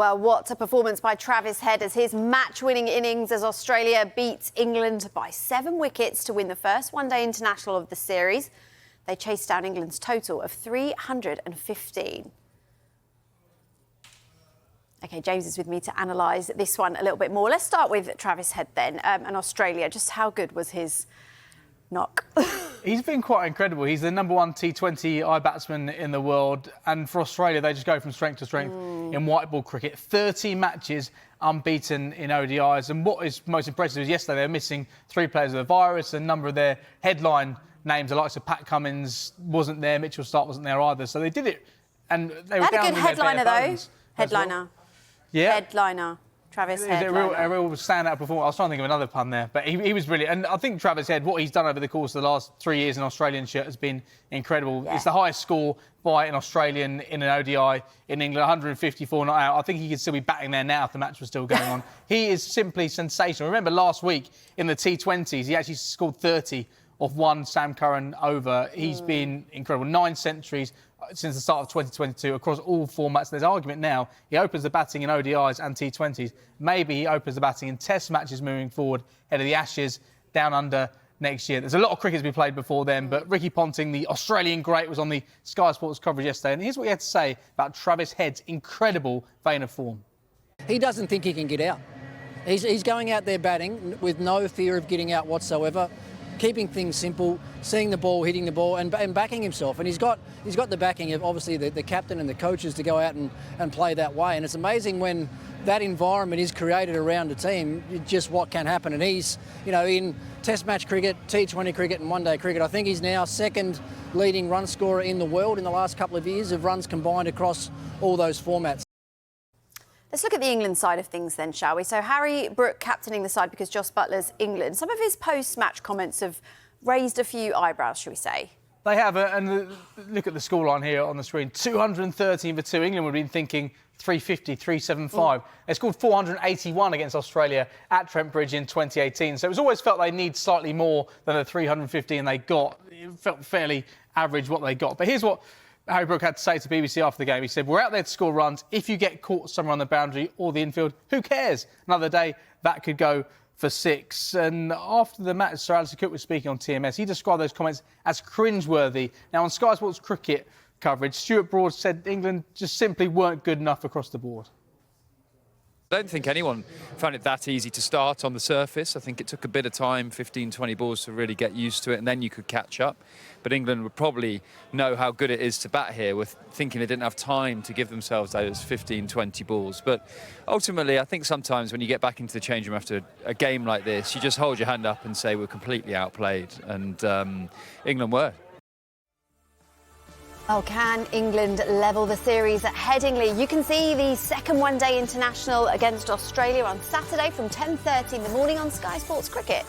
Well, what a performance by Travis Head as his match-winning innings as Australia beats England by 7 wickets to win the first one-day international of the series. They chased down England's total of 315. OK, James is with me to analyse this one a little bit more. Let's start with Travis Head then, and Australia. Just how good was his knock? He's been quite incredible. He's the #1 T20I batsman in the world. And for Australia, they just go from strength to strength in white ball cricket. 30 matches unbeaten in ODIs. And what is most impressive is yesterday they were missing 3 players with a virus. A number of their headline names, the likes of Pat Cummins, wasn't there. Mitchell Starc wasn't there either. So they did it. And they were Had a down good headliner, though. Headliner. Well. Yeah. Headliner. Travis Head. A real standout performance. I was trying to think of another pun there, but he was brilliant. And I think Travis Head, what he's done over the course of the last 3 years in Australian shirt has been incredible. Yeah. It's the highest score by an Australian in an ODI in England, 154 not out. I think he could still be batting there now if the match was still going on. He is simply sensational. Remember last week in the T20s, he actually scored 30 off one Sam Curran over. He's been incredible. 9 centuries since the start of 2022 across all formats. There's argument now. He opens the batting in ODIs and T20s. Maybe he opens the batting in Test matches moving forward ahead of the Ashes down under next year. There's a lot of cricket to be played before then, but Ricky Ponting, the Australian great, was on the Sky Sports coverage yesterday. And here's what he had to say about Travis Head's incredible vein of form. He doesn't think he can get out. He's going out there batting with no fear of getting out whatsoever, keeping things simple, seeing the ball, hitting the ball and backing himself. And he's got the backing of obviously the captain and the coaches to go out and play that way. And it's amazing when that environment is created around a team, just what can happen. And he's, in Test match cricket, T20 cricket and one-day cricket, I think he's now 2nd leading run scorer in the world in the last couple of years of runs combined across all those formats. Let's look at the England side of things then, shall we? So Harry Brook captaining the side because Jos Buttler's England. Some of his post-match comments have raised a few eyebrows, shall we say? They have, and look at the scoreline here on the screen. 213 for 2. England would have been thinking 350, 375. They scored 481 against Australia at Trent Bridge in 2018. So it was always felt they need slightly more than the 350 and they got. It felt fairly average what they got. But here's what Harry Brook had to say to BBC after the game. He said, "We're out there to score runs. If you get caught somewhere on the boundary or the infield, who cares? Another day, that could go for 6. And after the match, Sir Alistair Cook was speaking on TMS. He described those comments as cringeworthy. Now, on Sky Sports cricket coverage, Stuart Broad said England just simply weren't good enough across the board. I don't think anyone found it that easy to start on the surface. I think it took a bit of time, 15, 20 balls to really get used to it, and then you could catch up. But England would probably know how good it is to bat here with thinking they didn't have time to give themselves those 15, 20 balls. But ultimately, I think sometimes when you get back into the change room after a game like this, you just hold your hand up and say we're completely outplayed. And England were. Well, can England level the series at Headingley? You can see the second one-day international against Australia on Saturday from 10:30 in the morning on Sky Sports Cricket.